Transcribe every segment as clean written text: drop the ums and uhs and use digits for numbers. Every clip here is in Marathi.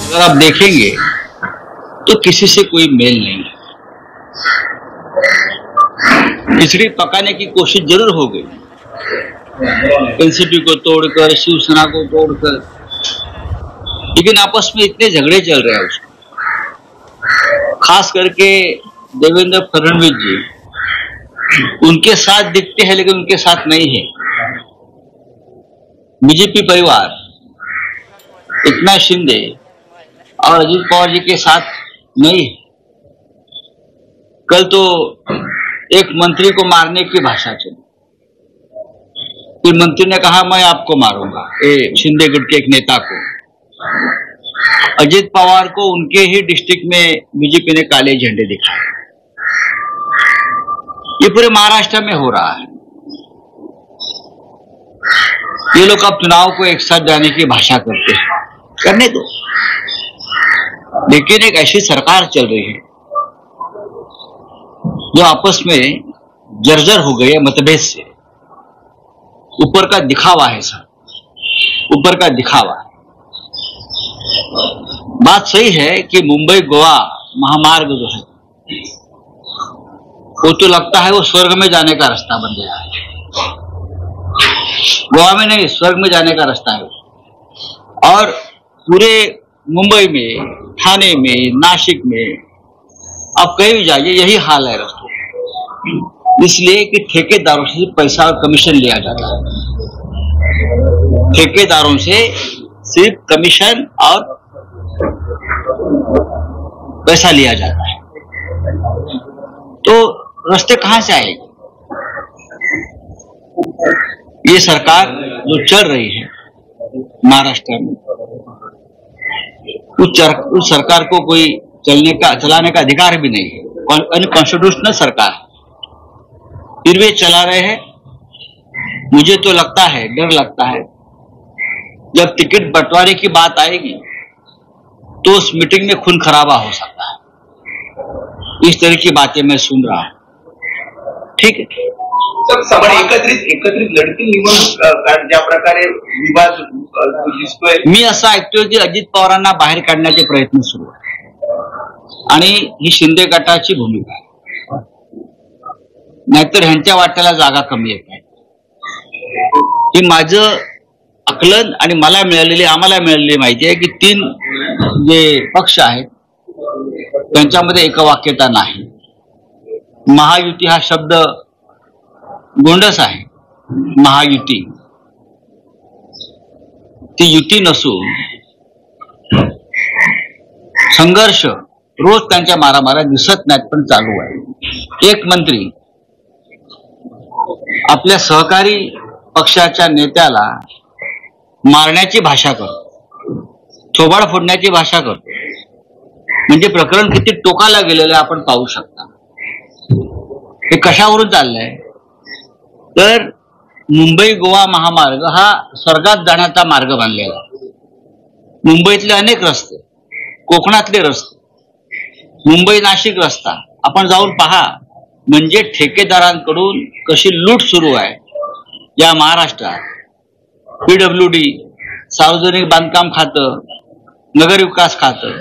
अगर आप देखेंगे तो किसी से कोई मेल नहीं है। खिचड़ी पकाने की कोशिश जरूर हो गई, एनसीपी को तोड़कर, शिवसेना को तोड़कर, लेकिन आपस में इतने झगड़े चल रहे हैं उसको। खास करके देवेंद्र फडणवीस जी उनके साथ दिखते हैं लेकिन उनके साथ नहीं है। बीजेपी परिवार एकनाथ शिंदे और अजित पवार जी के साथ नहीं है। कल तो एक मंत्री को मारने की भाषा चली, फिर मंत्री ने कहा मैं आपको मारूंगा, शिंदे गुट के एक नेता को। अजित पवार को उनके ही डिस्ट्रिक्ट में बीजेपी ने काले झंडे दिखाए। ये पूरे महाराष्ट्र में हो रहा है। ये लोग अब चुनाव को एक साथ जाने की भाषा करते हैं, करने दो, लेकिन एक ऐसी सरकार चल रही है जो आपस में जर्जर हो गई है मतभेद से। ऊपर का दिखावा है सर, ऊपर का दिखावा। बात सही है कि मुंबई गोवा महामार्ग जो है वो तो लगता है वो स्वर्ग में जाने का रास्ता बन गया है। गोवा में नहीं, स्वर्ग में जाने का रास्ता है। और पूरे मुंबई में, ठाणे में, नासिक में, आप कहीं भी जाइए यही हाल है रास्तों। इसलिए कि ठेकेदारों से पैसा और कमीशन लिया जाता है। ठेकेदारों से सिर्फ कमीशन और पैसा लिया जाता है, तो रास्ते कहां से आएंगे? ये सरकार जो चल रही है महाराष्ट्र में, उस सरकार को कोई चलाने का अधिकार भी नहीं है। अनकॉन्स्टिट्यूशनल सरकार है, फिर वे चला रहे हैं। मुझे तो लगता है, डर लगता है, जब टिकट बंटवारे की बात आएगी तो उस मीटिंग में खून खराबा हो सकता है। इस तरह की बातें मैं सुन रहा हूं। ठीक है, एकत्रित लढतील निवडणूक ज्या प्रकारे विवाद दिसतोय, मी असं ऐकतोय की अजित पवारांना बाहेर काढण्याचे प्रयत्न सुरू आहे आणि ही शिंदे गटाची भूमिका आहे, नाहीतर ह्यांच्या वाट्याला जागा कमी येत आहे। ही माझं आकलन आणि आम्हाला मिळालेली माहिती आहे की 3 जे पक्ष आहेत त्यांच्यामध्ये एकवाक्यता नाही। महायुती हा शब्द गोंडस आहे। महायुती ती युती नसून संघर्ष रोज त्यांच्या मारामाऱ्या दिसत नाहीत, पण चालू आहे। एक मंत्री आपल्या सहकारी पक्षाच्या नेत्याला मारण्याची भाषा करतो, थोबाड फोडण्याची भाषा करतो, म्हणजे प्रकरण किती टोकाला गेलेलं आपण पाहू शकता। हे कशावरून चाललंय तर मुंबई गोवा महामार्ग हा स्वर्गात जाण्याचा मार्ग बांधलेला। मुंबईतले अनेक रस्ते, कोकणातले रस्ते, मुंबई नाशिक रस्ता आपण जाऊन पहा, म्हणजे ठेकेदारांकडून कशी लूट सुरू आहे या महाराष्ट्रात। पीडब्ल्यूडी, सार्वजनिक बांधकाम खातं, नगर विकास खातं,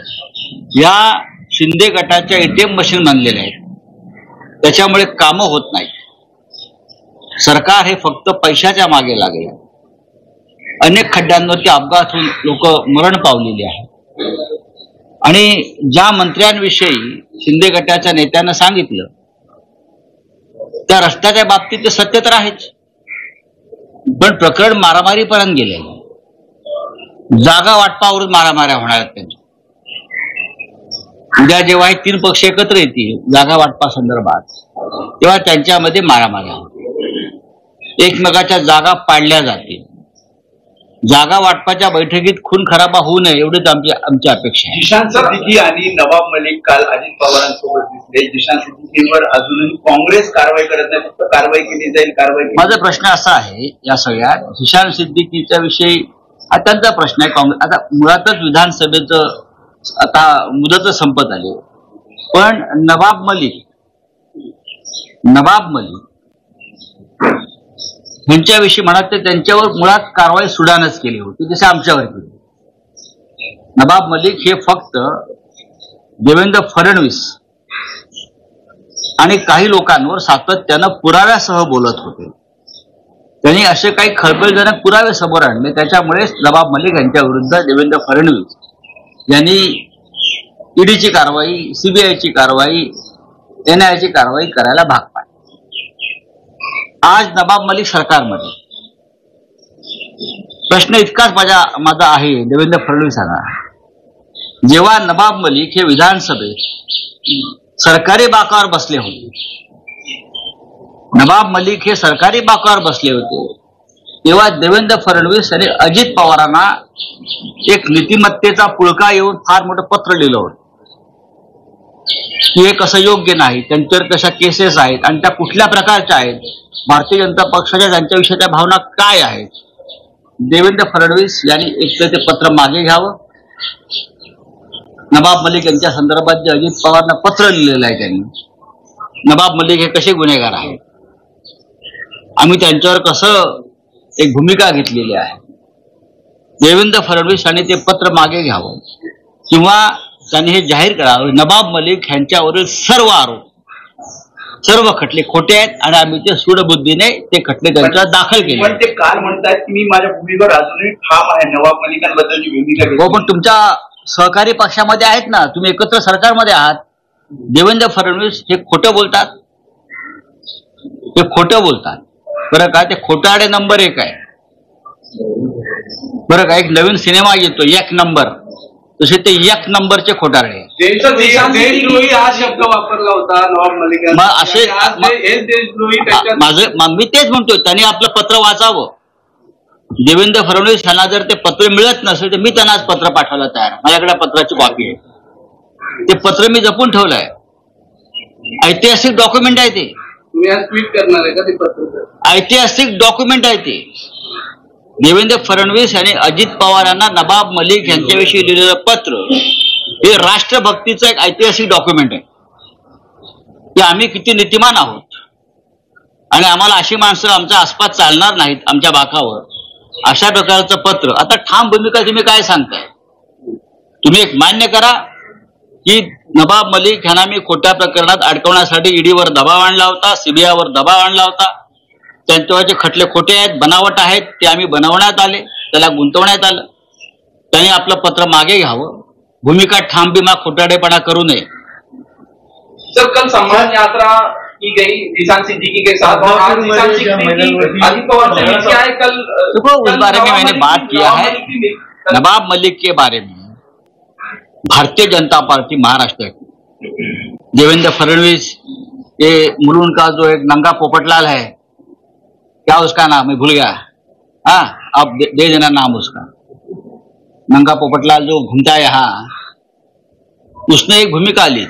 या शिंदे गटाच्या एटीएम मशीन बांधलेल्या आहेत, त्याच्यामुळे कामं होत नाही। सरकार हे फक्त पैशाच्या मागे लागले। अनेक खड्ड्यांवरती अपघात होऊन लोक मरण पावलेली आहेत। आणि ज्या मंत्र्यांविषयी शिंदे गटाच्या नेत्यानं सांगितलं त्या रस्त्याच्या बाबतीत ते सत्य तर आहेच, पण प्रकरण मारामारीपर्यंत गेले। जागा वाटपावरून मारामाऱ्या होणार आहेत त्यांच्या। उद्या जेव्हा हे 3 पक्ष एकत्र येतील जागा वाटपा संदर्भात, तेव्हा त्यांच्यामध्ये मारामाऱ्या होतील, एकमेकाच्या जागा पाडल्या जातील। जागा वाटपाच्या बैठकीत खून खराबा होऊ नये एवढीच आमची अपेक्षा आहे। जिशान सिद्दीकी आणि नवाब मलिक काल अजित पवारांसोबत दिसले। जिशान सिद्दीकीवर अजूनही काँग्रेस कारवाई करत नाही, फक्त कारवाई केली जाईल, माझा प्रश्न असा आहे या सगळ्यात, जिशान सिद्दीकीच्या विषयी हा त्यांचा प्रश्न आहे। काँग्रेस आता मुळातच विधानसभेचं आता मुदत संपत आली, पण नवाब मलिक यांच्याविषयी म्हणत ते त्यांच्यावर मुळात कारवाई सुडानच केली होती, जसे आमच्यावर केली। नवाब मलिक हे फक्त देवेंद्र फडणवीस आणि काही लोकांवर सातत्यानं पुराव्यासह बोलत होते. त्यांनी असे काही खळबळजनक पुरावे समोर आणले. त्याच्यामुळेच नवाब मलिक यांच्या विरुद्ध देवेंद्र फडणवीस यांनी ईडीची कारवाई, सीबीआयची कारवाई, एनआयची कारवाई करायला भाग पाडले. आज नवाब मलिक सरकारमध्ये प्रश्न इतकाच माझा आहे देवेंद्र फडणवीसांना, जेव्हा नवाब मलिक हे विधानसभेत सरकारी बाकावर बसले होते, नवाब मलिक हे सरकारी बाकावर बसले होते, तेव्हा देवेंद्र फडणवीस यांनी अजित पवारांना एक नीतिमत्तेचा पुळका येऊन फार मोठं पत्र लिहिलं होतं की हे कसं योग्य नाही, त्यांच्यावर कशा केसेस आहेत आणि त्या कुठल्या प्रकारच्या आहेत, भारतीय जनता पक्षाच्या त्यांच्याविषयीच्या भावना काय आहेत. देवेंद्र फडणवीस यांनी एक तर ते पत्र मागे घ्यावं. नवाब मलिक यांच्या संदर्भात जे अजित पवारांना पत्र लिहिलेलं आहे त्यांनी, नवाब मलिक हे कसे गुन्हेगार आहेत, आम्ही त्यांच्यावर कसं एक भूमिका घेतलेली आहे, देवेंद्र फडणवीस यांनी ते पत्र मागे घ्यावं किंवा त्यांनी हे जाहीर करावं नवाब मलिक यांच्यावरील सर्व आरोप, सर्व खटले खोटे आहेत आणि आम्ही ते सूडबुद्धीने ते खटले त्यांच्यावर दाखल केले. पण ते काल म्हणतात की मी माझ्या भूमिकेवर अजूनही ठाम आहे, नवाब मलिकांबद्दलची भूमिका. हो, पण तुमच्या सहकारी पक्षामध्ये आहेत ना, तुम्ही एकत्र सरकारमध्ये आहात. देवेंद्र फडणवीस हे खोटं बोलतात, ते खोटं बोलतात बरं का. ते खोटारडे नंबर 1 आहे बरं का. एक नवीन सिनेमा येतो एक नंबर, तसे ते एक नंबरचे खोटारडे. देशद्रोही हा शब्द वापरला होता नवाब मलिक. मग असे मी तेच म्हणतोय, त्यांनी आपलं पत्र वाचावं. देवेंद्र फडणवीस यांना जर ते पत्र मिळत नसेल तर मी त्यांना आज पत्र पाठवायला तयार आहे. माझ्याकडे पत्राची कॉपी आहे, ते पत्र मी जपून ठेवलंय. ऐतिहासिक डॉक्युमेंट आहे ते. तुम्ही आज ट्विट करणार आहे का ते पत्र? ऐतिहासिक डॉक्युमेंट आहे ते. देवेंद्र फडणवीस यांनी अजित पवार यांना नवाब मलिक यांच्याविषयी लिहिलेलं पत्र हे राष्ट्रभक्तीचं एक ऐतिहासिक डॉक्युमेंट आहे की आम्ही किती नीतिमान आहोत आणि आम्हाला अशी माणसं आमच्या आसपास चालणार नाहीत आमच्या बाकावर, अशा प्रकारचं पत्र. आता ठाम भूमिका तुम्ही काय सांगताय? तुम्ही एक मान्य करा की नवाब मलिक यांना मी खोट्या प्रकरणात अडकवण्यासाठी ईडीवर दबाव आणला होता, सीबीआयवर दबाव आणला होता, त्यांच्यावरचे खटले खोटे आहेत, बनावट आहेत, ते आम्ही बनवण्यात आले, त्याला गुंतवण्यात आलं. त्यांनी आपलं पत्र मागे घ्यावं, भूमिका ठाम बिमा खोटाडेपणा करू नये. सर, कल सम्मान यात्रा की गई जीशान सिद्दीकी के साथ, अजित पवार से मिल के आए कल। देखो, उस बारे में मैंने बात किया है, नवाब मलिक के बारे में भारतीय जनता पार्टी महाराष्ट्र की, देवेंद्र फडणवीस, ये मुलुंड का जो एक नंगा पोपटलाल है, क्या उसका नाम मैं भूल गया, हाँ आप दे देना नाम उसका, नंगा पोपटलाल जो घूमता है यहाँ, उसने एक भूमिका ली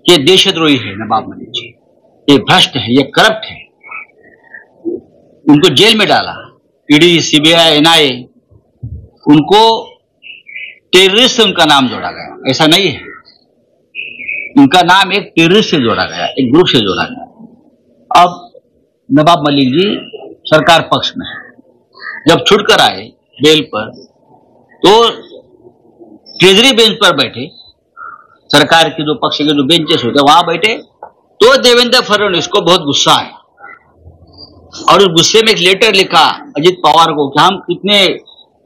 कि देशद्रोही है नवाब मलिक जी, ये भ्रष्ट है, ये करप्ट है, उनको जेल में डाला ईडी, सीबीआई, एनआईए, उनको टेररिस्ट से उनका नाम जोड़ा गया. ऐसा नहीं है, उनका नाम एक टेररिस्ट से जोड़ा गया, एक ग्रुप से जोड़ा गया. अब नवाब मलिक जी सरकार पक्ष में है, जब छुटकर आए बेल पर तो ट्रेजरी बेंच पर बैठे, सरकार के जो पक्ष के जो बेंचेस होते वहां बैठे, तो देवेंद्र फडणवीस को बहुत गुस्सा आया और उस गुस्से में एक लेटर लिखा अजित पवार को कि हम कितने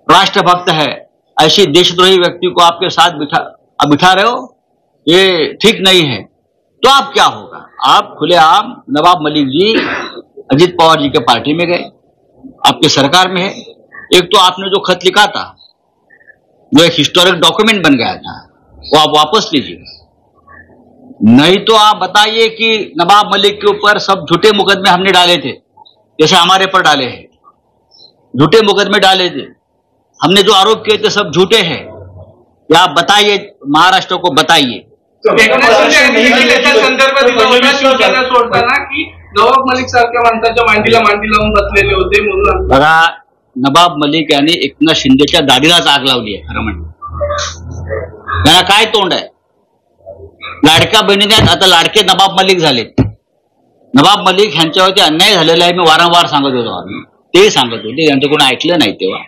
राष्ट्रभक्त है, ऐसी देशद्रोही व्यक्ति को आपके साथ बिठा रहे हो, ये ठीक नहीं है. तो आप क्या होगा, आप खुलेआम नवाब मलिक जी अजित पवार जी के पार्टी में गए, आपके सरकार में है. एक तो आपने जो खत लिखा था, जो एक हिस्टोरिक डॉक्यूमेंट बन गया था, वो आप वापस लीजिए. नहीं तो आप बताइए कि नवाब मलिक के ऊपर सब झूठे मुकदमे हमने डाले थे, जैसे हमारे पर डाले हैं, झूठे मुकदमे डाले थे, हमने जो आरोप किए थे सब झूठे हैं. या आप बताइए, महाराष्ट्र को बताइए. नवाब मलिक सारख्या माणसाच्या मांडीला मांडी लावून बसलेले होते म्हणून. बघा, नवाब मलिक यांनी एकनाथ शिंदेच्या दाढीलाच आग लावली आहे. खरं म्हणजे त्यांना काय तोंड आहे? लाडक्या बहिणीने आता लाडके नवाब मलिक झालेत. नवाब मलिक ह्यांच्यावरती अन्याय झालेला आहे, मी वारंवार सांगत होतो, ते सांगत होते, त्यांचं कोणी ऐकलं नाही तेव्हा.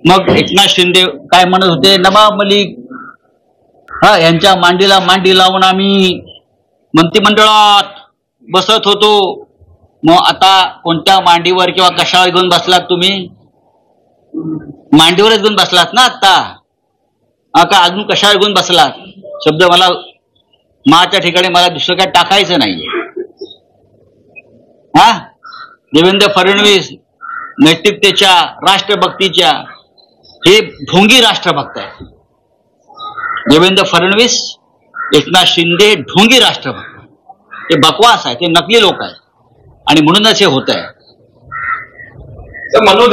मग एकनाथ शिंदे काय म्हणत होते, नवाब मलिक यांच्या मांडीला मांडी लावून आम्ही मंत्रिमंडळात बसत होतो. मग आता कोणत्या मांडीवर किंवा कशावर घेऊन बसलात तुम्ही? मांडीवरच घेऊन बसलात ना आता का अजून कशावर घेऊन बसलात? शब्द मला माच्या ठिकाणी मला दुसरं काय टाकायचं नाहीये. देवेंद्र फडणवीस नैतिकतेच्या राष्ट्रभक्तीच्या हे ढोंगी राष्ट्रभक्त आहेत. देवेंद्र फडणवीस एकनाथ शिंदे ढोंगी राष्ट्रभक्त, ते बकवास आहे, ते नकली लोक आहेत आणि म्हणूनच हे होत आहे. मराठा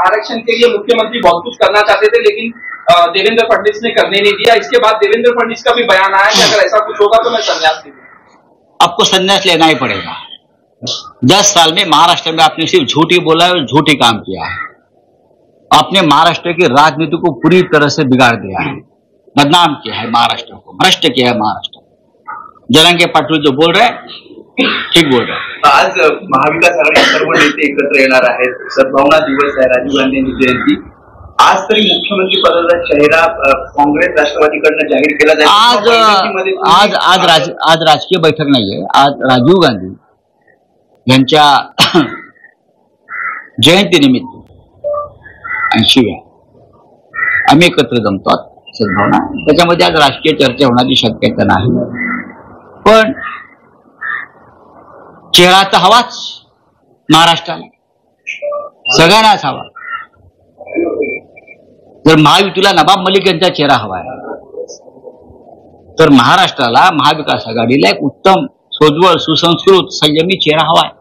आरक्षण के लिए मुख्यमंत्री बहुत कुछ करना चाहते थे, लेकिन देवेंद्र फडणवीस ने करने नहीं दिया. इसके बाद देवेंद्र फडणवीस का भी बयान आया कि अगर ऐसा कुछ होगा तो मैं संन्यास लूंगा. आपको संन्यास लेना ही पड़ेगा. 10 साल में महाराष्ट्र में आपने सिर्फ झूठी बोला है और झूठी काम किया है. आपने महाराष्ट्र की राजनीति को पूरी तरह से बिगाड़ दिया है, बदनाम किया है महाराष्ट्र को, भ्रष्ट किया है महाराष्ट्र. जरांगे पाटील जो बोल रहे हैं ठीक बोल रहे हैं. आज महाविकास आघाडी सर्व नेते एकत्र येणार आहेत. सद्भावना दिवस आहे, राजीव गांधी यांची जयंती. आज तरी मुख्यमंत्री पदाचा चेहरा काँग्रेस राष्ट्रवादीकडनं जाहीर केला जाईल. आज राजकीय बैठक नाहीये. आज राजीव गांधी यांच्या जयंतीनिमित्त आणि शिवाय आम्ही एकत्र जमतो सद्भावना. त्याच्यामध्ये आज राजकीय चर्चा होण्याची शक्यता नाही, पण चेहरा तर हवाच महाराष्ट्राला, सगळ्यांनाच हवा. जर महायुतीला नवाब मलिक यांचा चेहरा हवा आहे, तर महाराष्ट्राला महाविकास आघाडीला एक उत्तम सोज्वळ सुसंस्कृत संयमी चेहरा हवा आहे.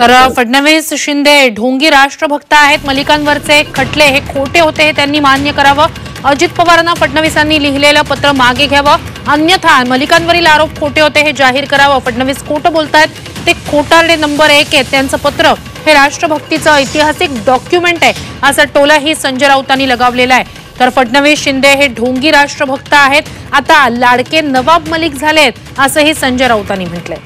तर फडणवीस शिंदे ढोंगी राष्ट्रभक्त आहेत. मलिकांवरचे खटले हे खोटे होते हे त्यांनी मान्य करावं. अजित पवारांना फडणवीसांनी लिहिलेलं पत्र मागे घ्यावं, अन्यथा मलिकांवरील आरोप खोटे होते हे जाहीर करावं. फडणवीस खोटं बोलतायत, ते खोटारडे नंबर 1 आहेत. त्यांचं पत्र हे राष्ट्रभक्तीचं ऐतिहासिक डॉक्युमेंट आहे असा टोलाही संजय राऊतांनी लगावलेला आहे. तर फडणवीस शिंदे हे ढोंगी राष्ट्रभक्त आहेत, आता लाडके नवाब मलिक झालेत असंही संजय राऊतांनी म्हटलंय.